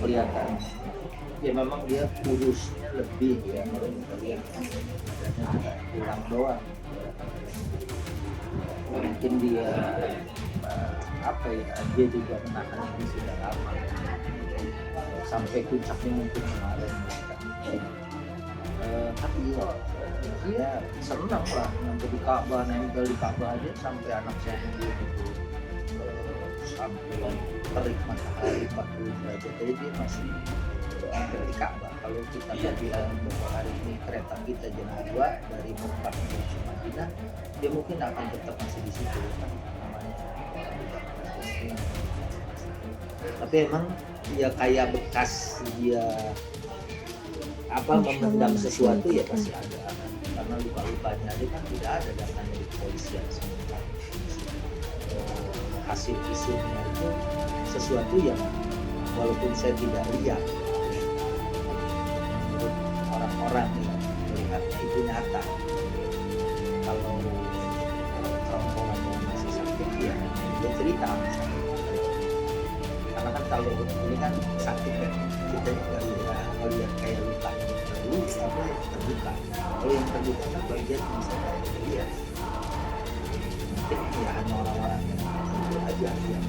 kelihatan ya memang dia kurusnya lebih ya kalau kita lihat badannya cuma tulang doang. Mungkin dia apa ya, dia juga menahan ini sudah lama sampai puncaknya mungkin kemarin tapi ya dia senang lah nempel di Ka'bah, nempel di Ka'bah aja sampai anak saya itu sampai terik matahari 40 derajat jadi dia masih nempel di Ka'bah. Kalau kita bilang bahwa hari ini kereta kita jam 2 dari Mekah menuju Madinah, dia mungkin akan tetap masih di situ kan namanya. Tapi emang ya kayak bekas dia apa memendam sesuatu ya pasti ada karena luka-lukanya dia kan tidak ada datanya di kepolisian sementara hasil visumnya itu sesuatu yang walaupun saya tidak lihat menurut orang-orang yang melihatnya itu nyata. Kalau kawan-kawan yang masih sakit ya dia cerita karena kan kalau ini kan sakit kan kita juga lihat kayak luka dulu apa yang terbuka. Kalau yang terbuka kan bagian bisa dilihat. Mungkin ya hanya orang-orang yang itu aja yang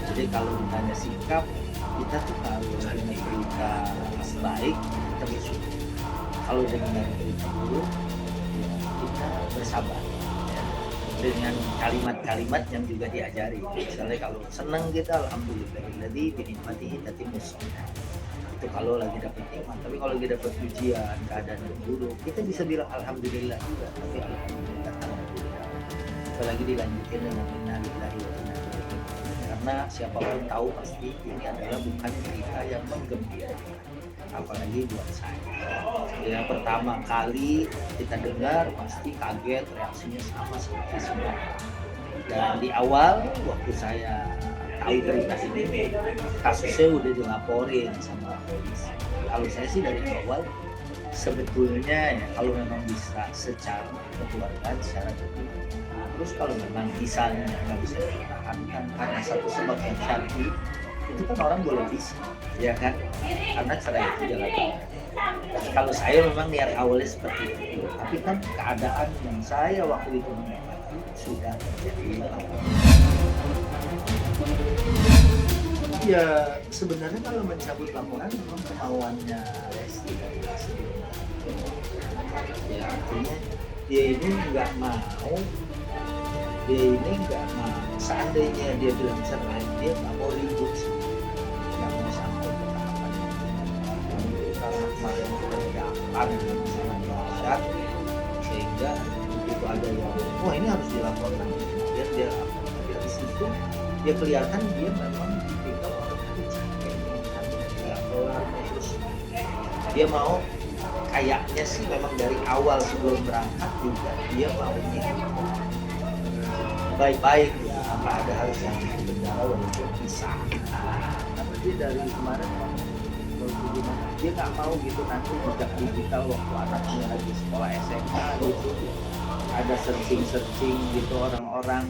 jadi kalau ditanya sikap kita tuh kalau dengan berita baik kita bersyukur. Kalau dengan berita buruk ya kita bersabar. Dengan kalimat-kalimat yang juga diajari. Misalnya kalau senang kita alhamdulillahilladzi binikmatihi tatimmus shalah. Itu kalau lagi dapat nikmat. Tapi kalau lagi dapat ujian, keadaan yang buruk, kita bisa bilang alhamdulillah juga. Tapi alhamdulillah. Apalagi dilanjutin dengan inna lillahi wa inna ilaihi raji'un. Karena siapapun tahu pasti ini adalah bukan berita yang menggembirakan. Apalagi buat saya ya pertama kali kita dengar pasti kaget, reaksinya sama seperti semua. Dan di awal waktu saya tahu berita ini kasusnya udah dilaporin sama polisi. Kalau saya sih dari awal sebetulnya ya kalau memang bisa secara kekeluargaan secara tertutup. Terus kalau memang misalnya nggak bisa dipertahankan karena satu sebab yang syar'i itu kan orang boleh bisa ya kan karena cerai itu jalan. Kalau saya memang niat awalnya seperti itu tapi kan keadaan yang saya waktu itu mendapati sudah terjadi. Ya sebenarnya kalau mencabut laporan memang kemauannya Lesti dan Lesti ya artinya dia ini nggak mau seandainya dia bilang cerai dia nggak mau ribut sih. Kemarin ada masalah dahsyat sehingga begitu ada yang wah ini harus dilaporkan kemudian dia lapor tapi habis itu dia kelihatan dia memang tipikal orang yang capek dilaporan terus dia mau kayaknya sih memang dari awal sebelum berangkat juga dia maunya baik-baik gitu tanpa ada hal yang berbeda walaupun pisah tapi dia dari kemarin dia nggak mau gitu nanti jejak digital waktu anaknya lagi sekolah SMA gitu ada searching gitu orang-orang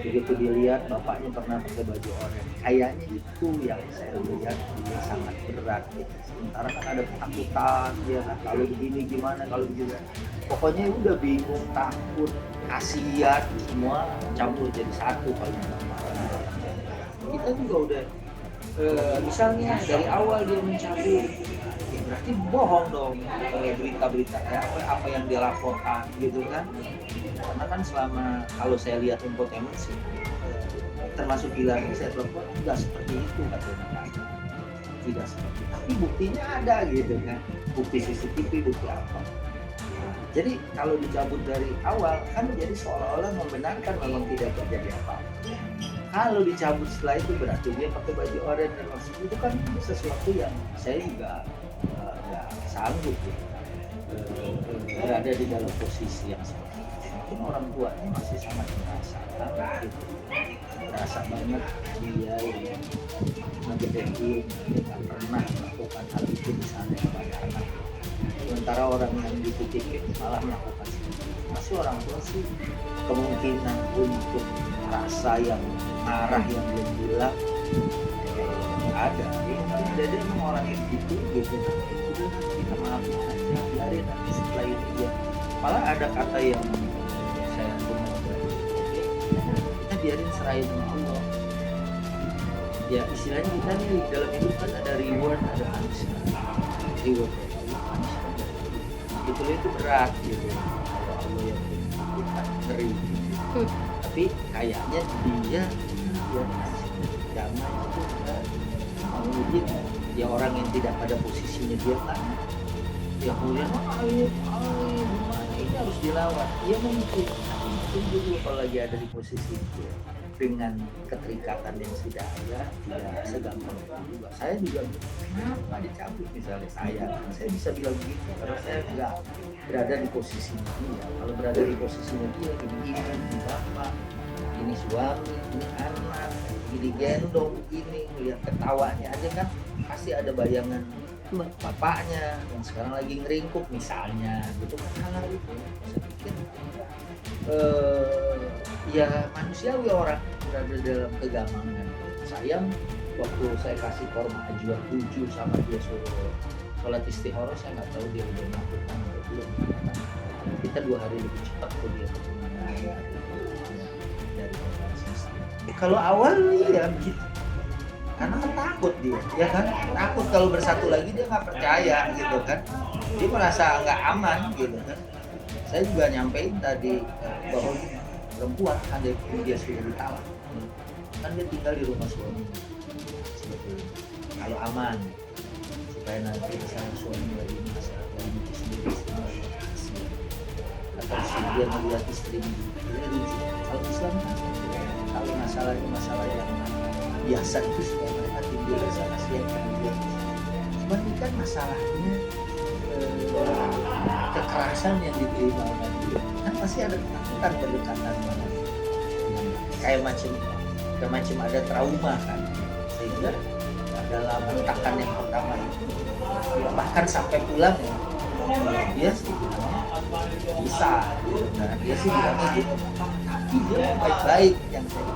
begitu dilihat bapaknya pernah pakai baju oranye kayaknya itu yang saya lihat dia sangat berat gitu. Sementara kan ada ketakutan dia kan kalau begini gimana kalau begini pokoknya udah bingung takut kasihan semua campur jadi satu kalau kita juga udah misalnya dari awal dia mencabut ya berarti bohong dong berita-berita apa yang dia laporkan gitu kan karena kan selama kalau saya lihat infotainment sih termasuk Gilang saya telepon tidak seperti itu katanya tidak seperti itu tapi buktinya ada gitu kan bukti CCTV bukti apa jadi kalau dicabut dari awal kan jadi seolah-olah membenarkan memang tidak terjadi apa-apa. Kalau dicabut setelah itu berarti dia pakai baju oranye dan maksud itu kan sesuatu yang saya juga nggak sanggup berada di dalam posisi yang seperti itu. Mungkin orang tuanya masih sangat merasakan gitu, merasa banget dia yang ngegedein nggak pernah melakukan hal itu misalnya kepada anak. Sementara orang yang dititik malah melakukan masih orang tua sih kemungkinan untuk rasa yang marah yang belum bilang ada ya, mungkin jadi emang orang yang gitu udah kita maafin aja, biarin nanti setelah ini dia malah ada kata yang saya dengar dari kita biarin serahin sama Allah. Ya istilahnya kita nih dalam hidup kan ada reward, ada punishment. Reward itu berat gitu. Kalau Allah yang kita ngeri. Tapi kayaknya dia damai itu mungkin ya orang yang tidak pada posisinya dia kan ya kemudian gimana ini harus dilawan. Ya mungkin juga kalau lagi ada di posisi itu dengan keterikatan yang sudah ada tidak segampang itu juga. Saya juga kenapa dicabut misalnya saya bisa bilang begitu karena saya nggak berada di posisinya dia. Kalau berada di posisinya dia ini bapak, ini suami, ini anak, ini gendong, ini melihat ketawanya aja kan pasti ada bayangan bapaknya yang sekarang lagi ngeringkuk misalnya gitu kan. Hal itu saya pikir ya manusiawi orang berada dalam kegamangan. Sayang waktu saya kasih korma ajuan 7 sama dia suruh sholat istikharah, saya nggak tahu dia udah melakukan atau belum. Kita 2 hari lebih cepat tuh dia dari kalau awal ya begitu karena kan takut dia ya kan, takut kalau bersatu lagi dia nggak percaya gitu kan, dia merasa nggak aman gitu kan. Saya juga nyampein tadi bahwa perempuan kan dia sudah ditalak kan, dia tinggal di rumah suami sebetulnya kalau aman supaya nanti misalnya suami lagi masalah lagi sendiri atau dia melihat istri dia rujuk. Kalau Islam kan kalau masalahnya masalah yang biasa itu supaya mereka timbul rasa kasihan kemudian. Cuman ini kan masalahnya kekerasan yang diterima oleh dia kan pasti ada ketakutan berdekatan banget kayak macam ada trauma kan, sehingga dalam hentakan yang pertama itu ya, bahkan sampai pulang ya dia sih bisa nah dia sih bilangnya gitu, tapi dia baik-baik yang saya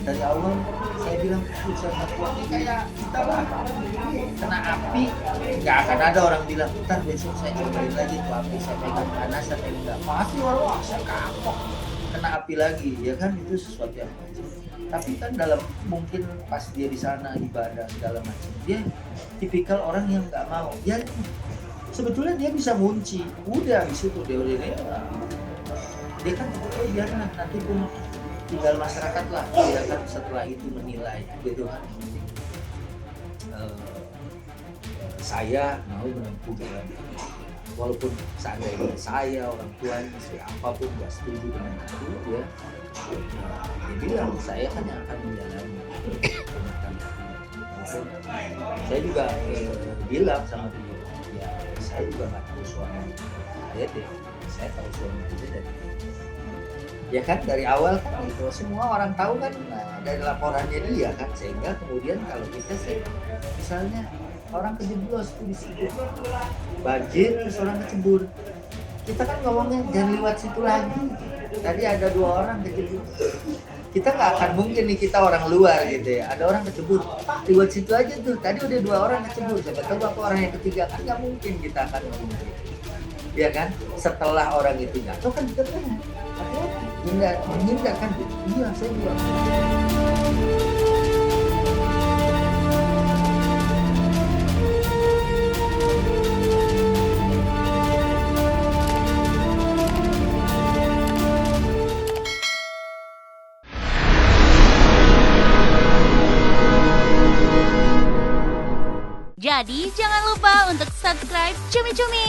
dari awal saya bilang sama Tuhan ini kayak kita lah kena api, nggak akan ada orang bilang ntar besok saya cobain lagi tuh api, saya pegang panas saya enggak pasti wah saya kapok kena api lagi ya kan, itu sesuatu yang wajar. Tapi kan dalam mungkin pas dia di sana ibadah segala macam dia tipikal orang yang nggak mau ya, sebetulnya dia bisa ngunci udah di situ dia kan biar nanti pun tinggal masyarakat lah dia kan setelah itu menilai gitu kan. Saya mau menempuh jalan walaupun seandainya saya orang tuanya siapapun nggak setuju dengan itu ya dia bilang saya kan yang akan menjalani. Saya juga bilang sama dia ya saya juga nggak tahu suami saya deh, saya tahu suami aja ya kan dari awal kan gitu, semua orang tahu kan dari laporannya dia kan, sehingga kemudian kalau kita sih misalnya orang kejeblos tuh di situ banjir terus orang kecebur, kita kan ngomongnya jangan lewat situ lagi, tadi ada 2 orang kecebur, kita nggak akan mungkin nih kita orang luar gitu ya ada orang kecebur Pak lewat situ aja tuh tadi udah 2 orang kecebur, siapa tahu apa orang yang ketiga kan nggak mungkin kita akan ngomong ya kan. Setelah orang itu jatuh kan kita kan menghindar kan gitu. Iya saya juga. Jadi jangan lupa untuk subscribe Cumi Cumi.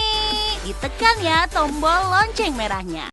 Ditekan ya tombol lonceng merahnya.